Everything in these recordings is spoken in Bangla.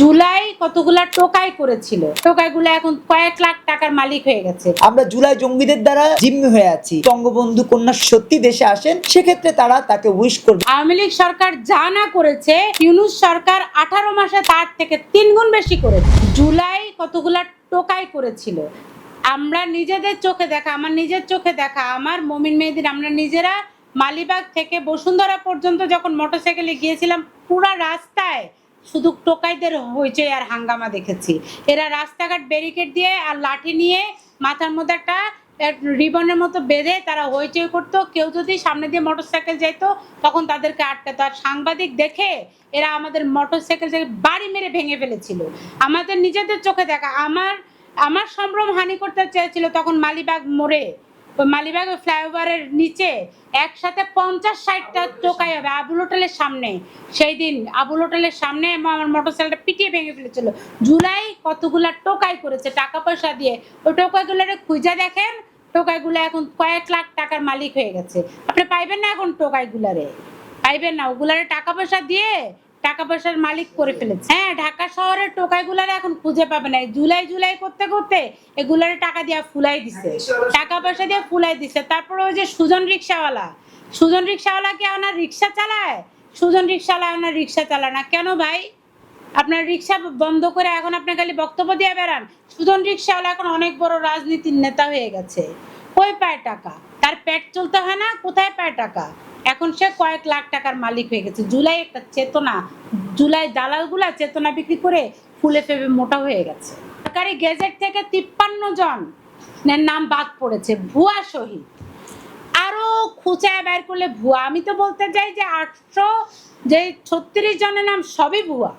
জুলাই কতগুলা টোকাই করেছিল, টোকাইগুলো এখন কয়েক লাখ টাকার মালিক হয়ে গেছে। আমরা জুলাই জঙ্গিদের দ্বারা জিম্মি হয়ে আছি। বঙ্গবন্ধু কন্যা সত্যি দেশে আসেন, সেক্ষেত্রে তারা তাকে উইশ করবে। আওয়ামী লীগ সরকার যা না করেছে, ইউনূস সরকার 18 মাসে তার থেকে 3 গুণ বেশি করেছে। জুলাই কতগুলা টোকাই করেছিল, আমরা নিজেদের চোখে দেখা, আমার নিজের চোখে দেখা, আমার মমিন মেহেদীর, আমরা নিজেরা মালিবাগ থেকে বসুন্ধরা পর্যন্ত যখন মোটরসাইকেলে গিয়েছিলাম, পুরা রাস্তায় শুধু টোকাইদের হইচই আর হাঙ্গামা দেখেছি। এরা রাস্তাঘাট ব্যারিকেড দিয়ে আর লাঠি নিয়ে মাথার মধ্যে একটা রিবনের মতো বেঁধে তারা হইচই করতো। কেউ যদি সামনে দিয়ে মোটরসাইকেল যাইতো তখন তাদেরকে আটকাতো। আর সাংবাদিক দেখে এরা আমাদের মোটরসাইকেল থেকে বাড়ি মেরে ভেঙে ফেলেছিল। আমাদের নিজেদের চোখে দেখা, আমার সম্ভ্রম হানি করতে চেয়েছিল তখন মালিবাগ মোড়ে, ওই মালিবাগ ফ্লাইওভারের নিচে একসাথে 50-60টা টোকাই হবে আবুল হোটেলের সামনে। সেই দিন আবুল হোটেলের সামনে আমার মোটরসাইকেলটা পিটিয়ে ভেঙে ফেলেছিল। জুলাই কতগুলা টোকাই করেছে টাকা পয়সা দিয়ে। ওই টোকাইগুলোরে খুঁজে দেখেন, টোকাইগুলো এখন কয়েক লাখ টাকার মালিক হয়ে গেছে। আপনি পাইবেন না এখন টোকাইগুলারে, পাইবেন না। ওগুলারে টাকা পয়সা দিয়ে টাকা পয়সার মালিক করে ফেলেছে। হ্যাঁ, ঢাকা শহরের টোকাইগুলারে এখন খুঁজে পাবে না। জুলাই জুলাই করতে করতে এগুলারে টাকা দিয়ে ফুলাই দিছে, টাকা পয়সা দিয়ে ফুলাই দিছে। তারপরে ওই যে সুজন রিক্সাওয়ালা কি ওনার রিক্সা চালায়? সুজন রিক্সাওয়ালা ওনার রিক্সা চালায় না কেন ভাই? আপনার রিক্সা বন্ধ করে এখন আপনি খালি বক্তব্য দিয়ে বেড়ান। সুজন রিক্সাওয়ালা এখন অনেক বড় রাজনীতির নেতা হয়ে গেছে। কই পায় টাকা? তার পেট চলতে হয় না, কোথায় পায় টাকা? এখন সে কয়েক লাখ টাকার মালিক হয়ে গেছে। জুলাই একটা চেতনা, জুলাই দালালগুলা চেতনা বিক্রি করে ফুলে ফেপে মোটা হয়ে গেছে। সরকারি গেজেট থেকে 53 জনের নাম বাদ পড়েছে, ভুয়া শহীদ। আরো খুঁচায় বের করলে ভুয়া। আমি তো বলতে চাই যে 36 জনের নাম সবই ভুয়া।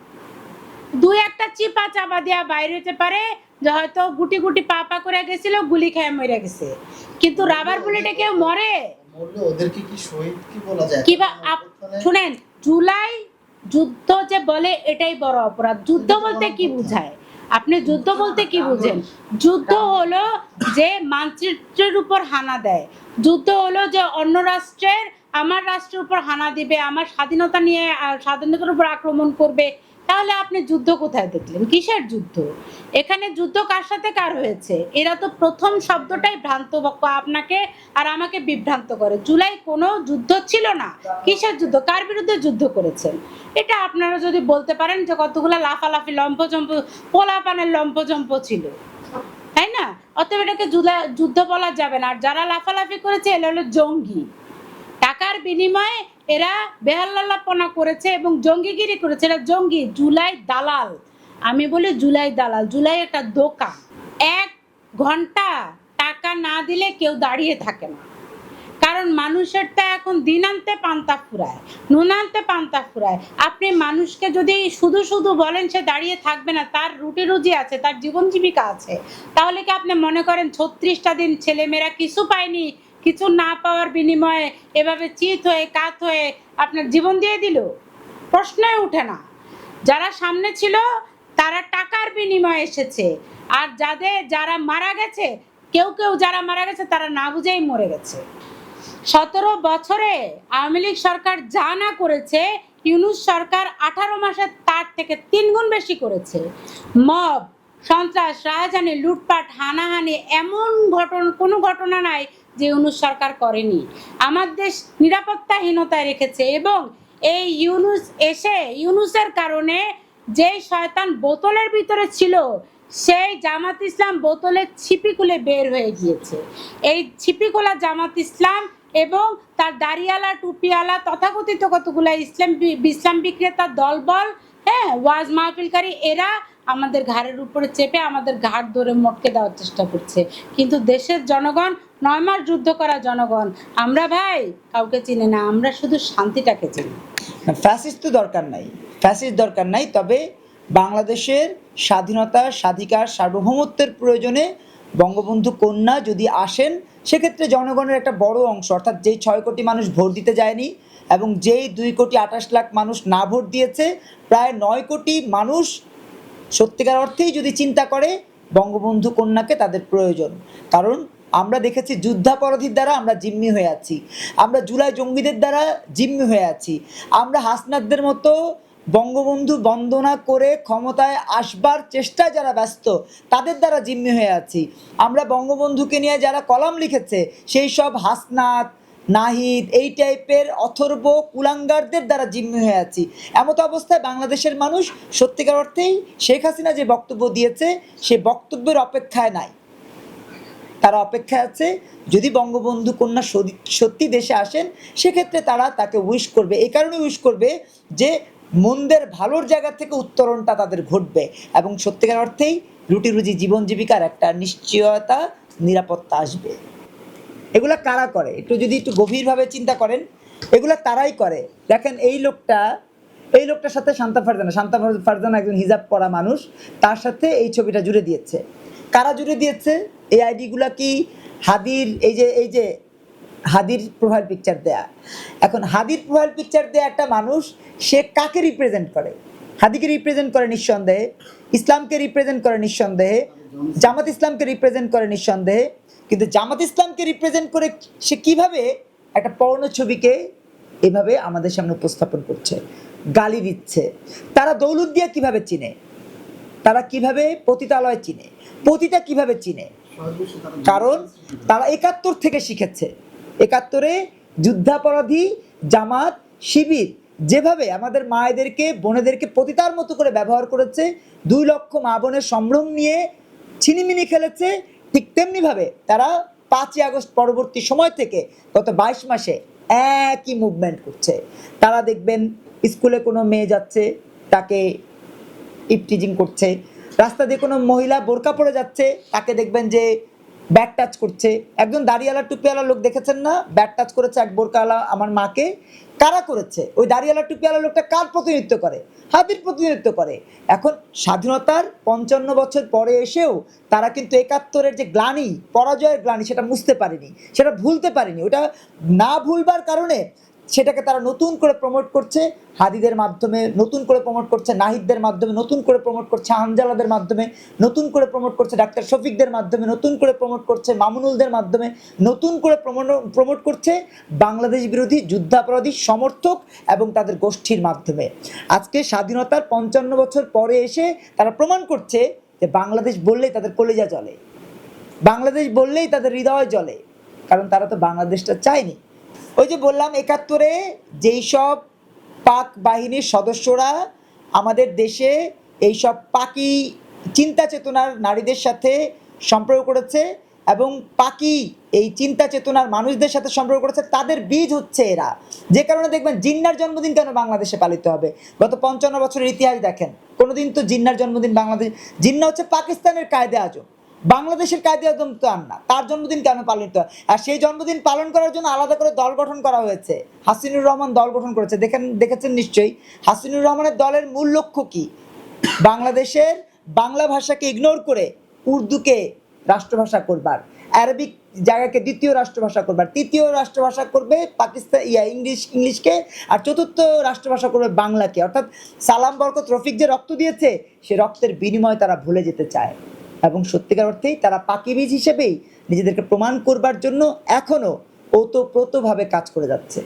2-1টা চিপা চাপা দেওয়া বাইরে হতে পারে যে হয়তো গুটি গুটি পা করে গেছিল, গুলি খেয়ে মরে গেছে, কিন্তু রাবার বুলেটে কেউ মরে? ওদেরকে কি শহীদ কি বলা যায়? কিবা শুনেন, জুলাই যুদ্ধ যে বলে এটাই বড় অপরাধ। যুদ্ধ বলতে কি বুঝায়? আপনি যুদ্ধ বলতে কি বুঝেন? যুদ্ধ হলো যে মানচিত্রের উপর হানা দেয়। যুদ্ধ হলো যে অন্য রাষ্ট্রের আমার রাষ্ট্রের উপর হানা দিবে, আমার স্বাধীনতা নিয়ে স্বাধীনতার উপর আক্রমণ করবে। তাহলে আপনি যুদ্ধ কোথায় দেখলেন? কিসের যুদ্ধ? এখানে যুদ্ধ কার সাথে কার হয়েছে? এরা তো প্রথম শব্দটাই ভ্রান্ত বাক্য, আপনাকে আর আমাকে বিভ্রান্ত করে। জুলাই কোনো যুদ্ধ ছিল না। কিসের যুদ্ধ? কার বিরুদ্ধে যুদ্ধ করেছেন? এটা আপনারা যদি বলতে পারেন যে কতগুলা লাফালাফি লম্পজম্প, পোলাপানের লম্পজম্প ছিল, তাই না? অতএব এটাকে যুদ্ধ বলা যাবে না। আর যারা লাফালাফি করেছে এরা হলো জঙ্গি। টাকার বিনিময়ে এরা বেহাল্লাপনা করেছে এবং জঙ্গিগিরি করেছে। এরা জঙ্গি, জুলাই দালাল। আমি বলি জুলাই দালাল। জুলাই একটা দোকান। 1 ঘন্টা টাকা না দিলে কেউ দাঁড়িয়ে থাকে না। কারণ মানুষের তো এখন দিন আনতে পান্তা ফুরায়, নুন আনতে পান্তা ফুরায়। আপনি মানুষকে যদি শুধু শুধু বলেন সে দাঁড়িয়ে থাকবে না, তার রুটি রুজি আছে, তার জীবন জীবিকা আছে, তাহলে কি আপনি মনে করেন 36টা দিন ছেলেমেয়েরা কিছু পায়নি? কিছু না পাওয়ার বিনিময়ে এভাবে চিত হয়ে কাত হয়ে আপনার জীবন দিয়ে দিল? প্রশ্নই উঠে না। যারা সামনে ছিল তারা টাকার বিনিময়ে এসেছে, আর যারা মারা গেছে, কেউ যারা মারা গেছে তারা না বুঝেই মরে গেছে। 17 বছরে আওয়ামী লীগ সরকার যা না করেছে, ইউনূস সরকার 18 মাসে তার থেকে 3 গুণ বেশি করেছে। মব, সন্ত্রাস, রাহাজানি, লুটপাট, হানাহানি, এমন কোনো ঘটনা নাই যে ইউনূস সরকার করেনি। আমার দেশ নিরাপত্তাহীনতায় রেখেছে। এবং এই ইউনূসের কারণে যেই শয়তান বোতলের ভিতরে ছিল, সেই জামাত ইসলাম বোতলের ছিপি খুলে বের হয়ে গিয়েছে। এই ছিপি খোলা জামাত ইসলাম এবং তার দাড়িওয়ালা টুপিওয়ালা তথাকথিত কতগুলা ইসলাম বিক্রেতা দলবল, হ্যাঁ, ওয়াজ মাহফিলকারী, এরা আমাদের ঘাড়ের উপরে চেপে আমাদের ঘাড় ধরে মটকে দেওয়ার চেষ্টা করছে। কিন্তু দেশের জনগণ, 9 মাস যুদ্ধ করা জনগণ, আমরা ভাই কাউকে চিনি না, আমরা শুধু শান্তিটাকে চিনি। ফ্যাসিস্ট তো দরকার নাই, তবে বাংলাদেশের স্বাধীনতা, স্বাধিকার, সার্বভৌমত্বের প্রয়োজনে বঙ্গবন্ধু কন্যা যদি আসেন, সেক্ষেত্রে জনগণের একটা বড় অংশ, অর্থাৎ যেই 6 কোটি মানুষ ভোট দিতে যায়নি এবং যেই 2,28,00,000 মানুষ না ভোট দিয়েছে, প্রায় 9 কোটি মানুষ সত্যিকার অর্থেই যদি চিন্তা করে বঙ্গবন্ধু কন্যাকে তাদের প্রয়োজন। কারণ আমরা দেখেছি যুদ্ধাপরাধীর দ্বারা আমরা জিম্মি হয়ে আছি, আমরা জুলাই জঙ্গিদের দ্বারা জিম্মি হয়ে আছি, আমরা হাসনাতদের মতো বঙ্গবন্ধু বন্দনা করে ক্ষমতায় আসবার চেষ্টায় যারা ব্যস্ত তাদের দ্বারা জিম্মি হয়ে আছি। আমরা বঙ্গবন্ধুকে নিয়ে যারা কলাম লিখেছে সেই সব হাসনাত, নাহিদ, এই টাইপের অথর্ব কুলাঙ্গারদের দ্বারা জিম্মি হয়ে আছি। এমত অবস্থায় বাংলাদেশের মানুষ সত্যিকার অর্থেই শেখ হাসিনা যে বক্তব্য দিয়েছে সে বক্তব্যের অপেক্ষায় নাই, তারা অপেক্ষায় আছে যদি বঙ্গবন্ধু কন্যা সত্যি দেশে আসেন সেক্ষেত্রে তারা তাকে উইশ করবে। এই কারণে উইশ করবে যে মন্দের ভালোর জায়গা থেকে উত্তরণটা তাদের ঘটবে এবং সত্যিকার অর্থেই রুটি রুজি জীবন জীবিকার একটা নিশ্চয়তা, নিরাপত্তা আসবে। এগুলা কারা করে একটু যদি একটু গভীরভাবে চিন্তা করেন, এগুলা তারাই করে। দেখেন এই লোকটার সাথে শান্তা ফারজানা একজন হিজাব পরা মানুষ, তার সাথে এই ছবিটা জুড়ে দিয়েছে। কারা জুড়ে দিয়েছে? এই আইডিগুলা কি হাদির এই যে হাদির প্রোফাইল পিকচার দেয়া। এখন হাদির প্রোফাইল পিকচার দেয়া একটা মানুষ, সে কাকে রিপ্রেজেন্ট করে? হাদিকে রিপ্রেজেন্ট করে নিঃসন্দেহে, ইসলামকে রিপ্রেজেন্ট করে নিঃসন্দেহে, জামাত ইসলামকে রিপ্রেজেন্ট করে নিঃসন্দেহে। কিন্তু জামাত ইসলামকে রিপ্রেজেন্ট করে সে কিভাবে একটা পর্ণ ছবিকে এভাবে আমাদের সামনে উপস্থাপন করছে, গালি দিচ্ছে। তারা দৌলতদিয়া কিভাবে চিনে? তারা কিভাবে পতিতালয় চিনে? পতিতা কিভাবে চিনে? কারণ তারা ৭১ থেকে শিখেছে। ৭১-এ যুদ্ধাপরাধী জামাত শিবির যেভাবে আমাদের মায়েদেরকে বোনেদেরকে পতিতার মতো করে ব্যবহার করেছে, ২ লক্ষ মা বোনের সম্ভ্রম নিয়ে ছিনিমিনি খেলেছে, ঠিক তেমনিভাবে তারা ৫ই আগস্ট পরবর্তী সময় থেকে গত ২২ মাসে একই মুভমেন্ট করছে। তারা দেখবেন স্কুলে কোনো মেয়ে যাচ্ছে তাকে ইপটিজিং করছে, রাস্তা দিয়ে কোনো মহিলা বোরকা পরে যাচ্ছে তাকে দেখবেন যে ব্যাট টাচ করছে। একজন দাড়িওয়ালা টুপিওয়ালা লোক দেখেছেন না, ব্যাট টাচ করেছে এক বোরকাওয়ালা আমার মাকে। কারা করেছে? ওই দাড়িওয়ালা টুপিওয়ালা লোকটা কার প্রতিনিধিত্ব করে? হাদির প্রতিনিধিত্ব করে। এখন স্বাধীনতার ৫৫ বছর পরে এসেও তারা কিন্তু ৭১-এর যে গ্লানি, পরাজয়ের গ্লানি, সেটা মুছতে পারেনি, সেটা ভুলতে পারেনি। ওটা না ভুলবার কারণে সেটাকে তারা নতুন করে প্রমোট করছে, হাদিদের মাধ্যমে নতুন করে প্রমোট করছে, নাহিদদের মাধ্যমে নতুন করে প্রমোট করছে, হানজালাদের মাধ্যমে নতুন করে প্রমোট করছে, ডাক্তার শফিকদের মাধ্যমে নতুন করে প্রমোট করছে, মামুনুলদের মাধ্যমে নতুন করে প্রমোট করছে বাংলাদেশ বিরোধী যুদ্ধাপরাধী সমর্থক এবং তাদের গোষ্ঠীর মাধ্যমে। আজকে স্বাধীনতার ৫৫ বছর পরে এসে তারা প্রমাণ করছে যে বাংলাদেশ বললেই তাদের কলিজা জ্বলে, বাংলাদেশ বললেই তাদের হৃদয় জ্বলে, কারণ তারা তো বাংলাদেশটা চায়নি। ওই যে বললাম ৭১-এ যেই সব পাক বাহিনীর সদস্যরা আমাদের দেশে এইসব পাকি চিন্তা চেতনার নারীদের সাথে সম্পর্ক করেছে এবং পাকি এই চিন্তা চেতনার মানুষদের সাথে সম্পর্ক করেছে, তাদের বীজ হচ্ছে এরা। যে কারণে দেখবেন জিন্নার জন্মদিন কেন বাংলাদেশে পালিত হবে? গত ৫৫ বছরের ইতিহাস দেখেন, কোনোদিন তো জিন্নার জন্মদিন বাংলাদেশ, জিন্না হচ্ছে পাকিস্তানের কায়দে আজম, বাংলাদেশের কায়দে আজম তো আর না। তার জন্মদিন কেন পালিত হয়? আর সেই জন্মদিন পালন করার জন্য আলাদা করে দল গঠন করা হয়েছে। হাসিনুর রহমান দল গঠন করেছে, দেখেছেন নিশ্চয়ই। হাসিনুর রহমানের দলের মূল লক্ষ্য কি? বাংলাদেশের বাংলা ভাষাকে ইগনোর করে উর্দুকে রাষ্ট্রভাষা করবার, আরবিক জায়গাকে দ্বিতীয় রাষ্ট্রভাষা করবার, তৃতীয় রাষ্ট্রভাষা করবে পাকিস্তান ইংলিশকে, আর চতুর্থ রাষ্ট্রভাষা করবে বাংলাকে। অর্থাৎ সালাম বরকত রফিক যে রক্ত দিয়েছে সে রক্তের বিনিময়ে তারা ভুলে যেতে চায় এবং সত্যিকার অর্থেই তারা পাকি বীজ হিসেবেই নিজেদেরকে প্রমাণ করবার জন্য এখনো ওতপ্রোতভাবে কাজ করে যাচ্ছে।